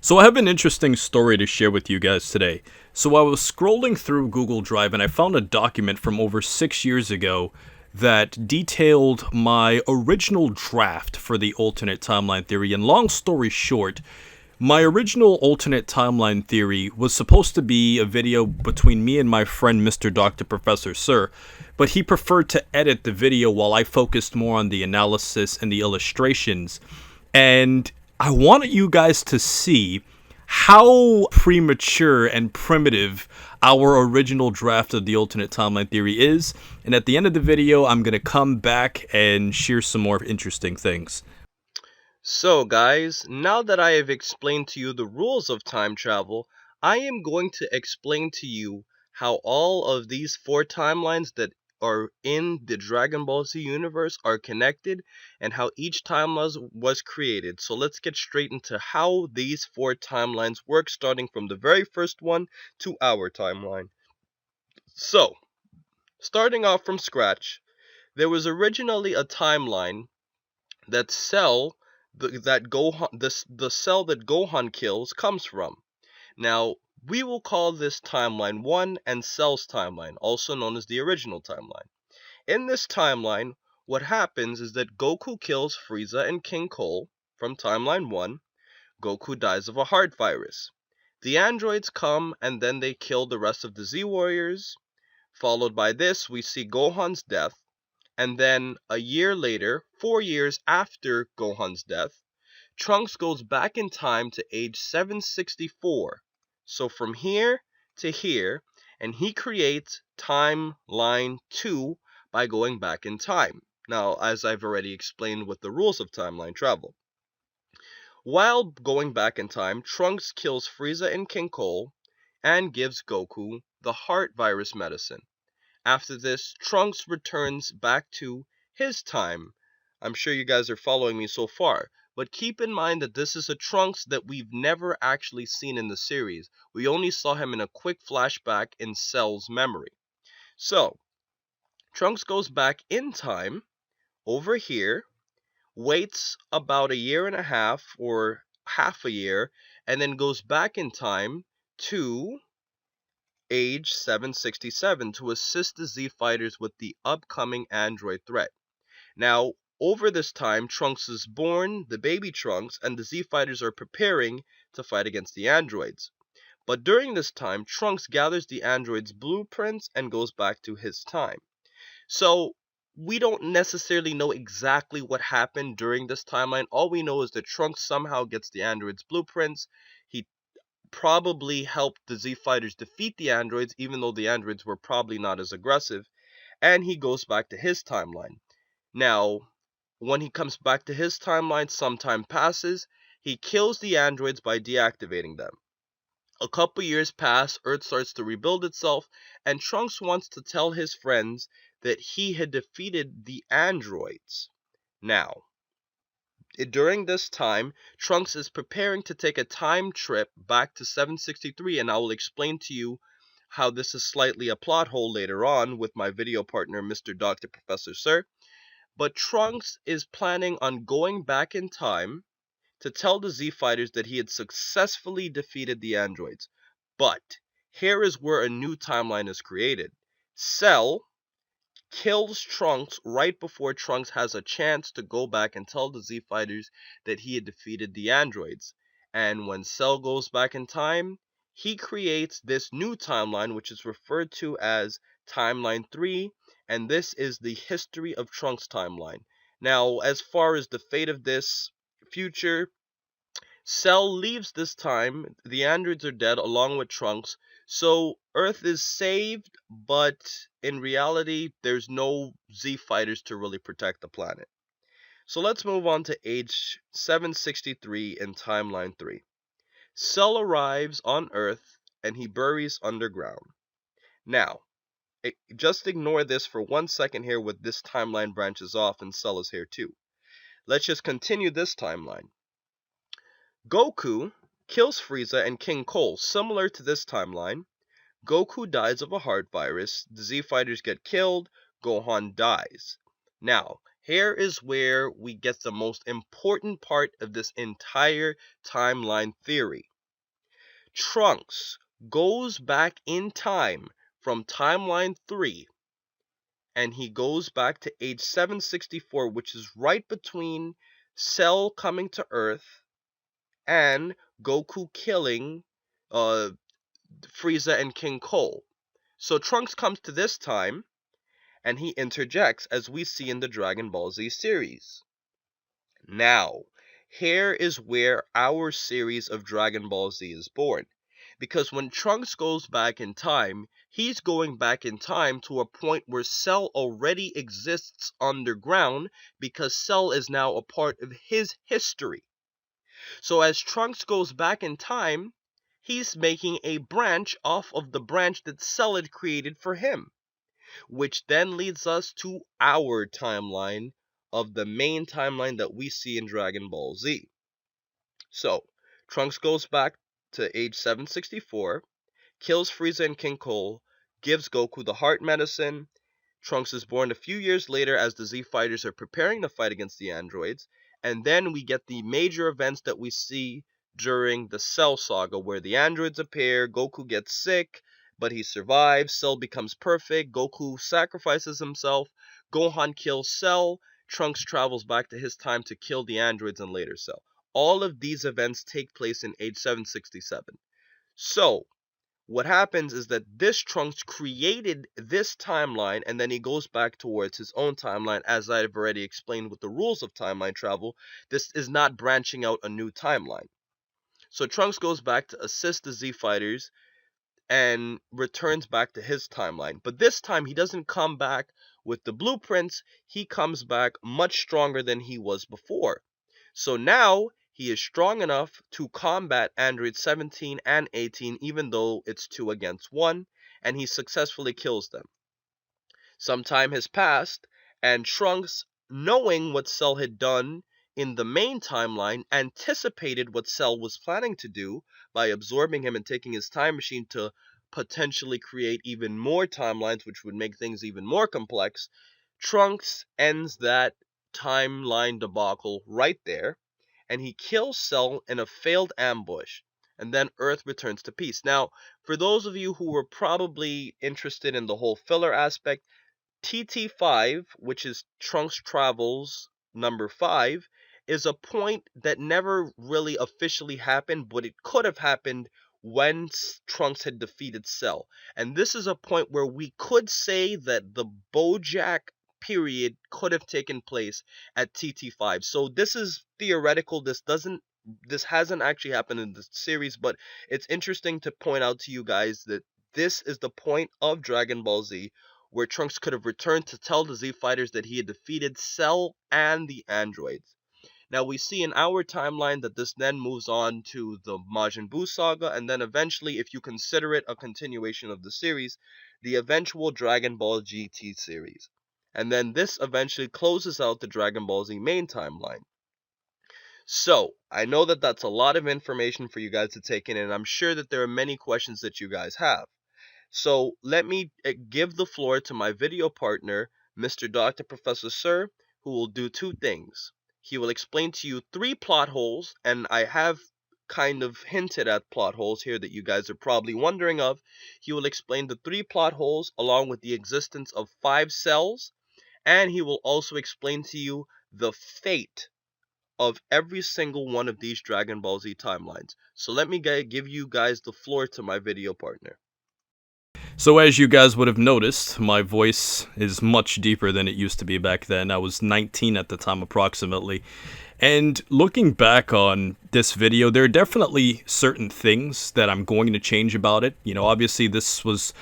So I have an interesting story to share with you guys today. So I was scrolling through Google Drive and I found a document from over 6 years ago that detailed my original draft for the alternate timeline theory. And long story short, my original alternate timeline theory was supposed to be a video between me and my friend Mr. Dr. Professor Sir, but he preferred to edit the video while I focused more on the analysis and the illustrations. And I wanted you guys to see how premature and primitive our original draft of the alternate timeline theory is. And at the end of the video, I'm going to come back and share some more interesting things. So, guys, now that I have explained to you the rules of time travel, I am going to explain to you how all of these four timelines that are in the Dragon Ball Z universe are connected and how each timeline was created. So let's get straight into how these four timelines work, starting from the very first one to our timeline. So, starting off from scratch, there was originally a timeline that cell that Gohan the cell that Gohan kills comes from. Now, we will call this timeline 1 and Cell's timeline, also known as the original timeline. In this timeline, what happens is that Goku kills Frieza and King Cole from timeline 1. Goku dies of a heart virus. The androids come and then they kill the rest of the Z Warriors. Followed by this, we see Gohan's death. And then a year later, 4 years after Gohan's death, Trunks goes back in time to age 764. So from here to here, and he creates timeline 2 by going back in time. Now, as I've already explained with the rules of timeline travel. While going back in time, Trunks kills Frieza and King Cole and gives Goku the heart virus medicine. After this, Trunks returns back to his time. I'm sure you guys are following me so far. But keep in mind that this is a Trunks that we've never actually seen in the series. We only saw him in a quick flashback in Cell's memory. So, Trunks goes back in time, over here, waits about a year and a half or half a year, and then goes back in time to age 767 to assist the Z Fighters with the upcoming android threat. Now, over this time, Trunks is born, the baby Trunks, and the Z Fighters are preparing to fight against the androids. But during this time, Trunks gathers the androids' blueprints and goes back to his time. So, we don't necessarily know exactly what happened during this timeline. All we know is that Trunks somehow gets the androids' blueprints. He probably helped the Z Fighters defeat the androids, even though the androids were probably not as aggressive, and he goes back to his timeline. Now, when he comes back to his timeline, some time passes. He kills the androids by deactivating them. A couple years pass, Earth starts to rebuild itself, and Trunks wants to tell his friends that he had defeated the androids. Now, during this time, Trunks is preparing to take a time trip back to 763, and I will explain to you how this is slightly a plot hole later on with my video partner, Mr. Dr. Professor Sir. But Trunks is planning on going back in time to tell the Z Fighters that he had successfully defeated the androids. But here is where a new timeline is created. Cell kills Trunks right before Trunks has a chance to go back and tell the Z Fighters that he had defeated the androids. And when Cell goes back in time, he creates this new timeline, which is referred to as Timeline 3, and this is the history of Trunks timeline. Now, as far as the fate of this future, Cell leaves this time, the androids are dead along with Trunks, so Earth is saved, but in reality, there's no Z fighters to really protect the planet. So let's move on to age 763 in Timeline 3. Cell arrives on Earth and he buries underground. Now, just ignore this for 1 second here with this timeline branches off and Cell is here too. Let's just continue this timeline. Goku kills Frieza and King Cole, similar to this timeline. Goku dies of a heart virus, the Z Fighters get killed, Gohan dies. Now, here is where we get the most important part of this entire timeline theory. Trunks goes back in time from timeline 3, and he goes back to age 764, which is right between Cell coming to Earth and Goku killing uh, Frieza and King Cole. So Trunks comes to this time, and he interjects, as we see in the Dragon Ball Z series. Now, here is where our series of Dragon Ball Z is born. Because when Trunks goes back in time, he's going back in time to a point where Cell already exists underground, because Cell is now a part of his history. So as Trunks goes back in time, he's making a branch off of the branch that Cell had created for him, which then leads us to our timeline of the main timeline that we see in Dragon Ball Z. So, Trunks goes back to age 764, kills Frieza and King Cole, gives Goku the heart medicine. Trunks is born a few years later as the Z Fighters are preparing to fight against the androids, and then we get the major events that we see during the Cell Saga, where the androids appear, Goku gets sick, but he survives, Cell becomes perfect, Goku sacrifices himself, Gohan kills Cell, Trunks travels back to his time to kill the androids and later Cell. All of these events take place in age 767. So, what happens is that this Trunks created this timeline, and then he goes back towards his own timeline. As I've already explained with the rules of timeline travel, this is not branching out a new timeline. So Trunks goes back to assist the Z Fighters and returns back to his timeline. But this time he doesn't come back with the blueprints, he comes back much stronger than he was before. So now he is strong enough to combat Android 17 and 18, even though it's 2 against 1, and he successfully kills them. Some time has passed, and Trunks, knowing what Cell had done in the main timeline, anticipated what Cell was planning to do by absorbing him and taking his time machine to potentially create even more timelines, which would make things even more complex. Trunks ends that timeline debacle right there, and he kills Cell in a failed ambush, and then Earth returns to peace. Now, for those of you who were probably interested in the whole filler aspect, TT5, which is Trunks Travels number 5, is a point that never really officially happened, but it could have happened when Trunks had defeated Cell. And this is a point where we could say that the Bojack period could have taken place at TT5. So this is theoretical. This hasn't actually happened in the series, but it's interesting to point out to you guys that this is the point of Dragon Ball Z where Trunks could have returned to tell the Z Fighters that he had defeated Cell and the androids. Now we see in our timeline that this then moves on to the Majin Buu saga, and then eventually, if you consider it a continuation of the series, the eventual Dragon Ball GT series. And then this eventually closes out the Dragon Ball Z main timeline. So, I know that that's a lot of information for you guys to take in, and I'm sure that there are many questions that you guys have. So, let me give the floor to my video partner, Mr. Dr. Professor Sir, who will do two things. He will explain to you 3 plot holes, and I have kind of hinted at plot holes here that you guys are probably wondering of. He will explain the 3 plot holes along with the existence of 5 cells, and he will also explain to you the fate of every single one of these Dragon Ball Z timelines. So let me give you guys the floor to my video partner. So as you guys would have noticed, my voice is much deeper than it used to be back then. I was 19 at the time approximately. And looking back on this video, there are definitely certain things that I'm going to change about it. You know, obviously this was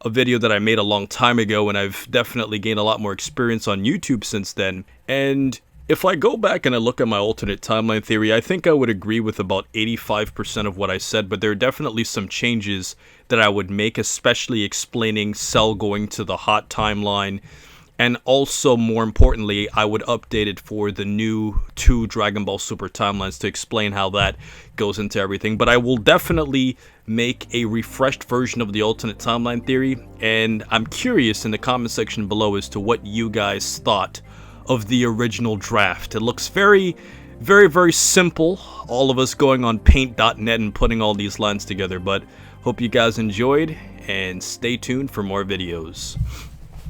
a video that I made a long time ago, and I've definitely gained a lot more experience on YouTube since then. And if I go back and I look at my alternate timeline theory, I think I would agree with about 85% of what I said, but there are definitely some changes that I would make, especially explaining Cell going to the hot timeline, and also, more importantly, I would update it for the new 2 Dragon Ball Super timelines to explain how that goes into everything. But I will definitely make a refreshed version of the alternate timeline theory, and I'm curious in the comment section below as to what you guys thought of the original draft. It looks very, Very, very simple. All of us going on paint.net and putting all these lines together, but hope you guys enjoyed and stay tuned for more videos.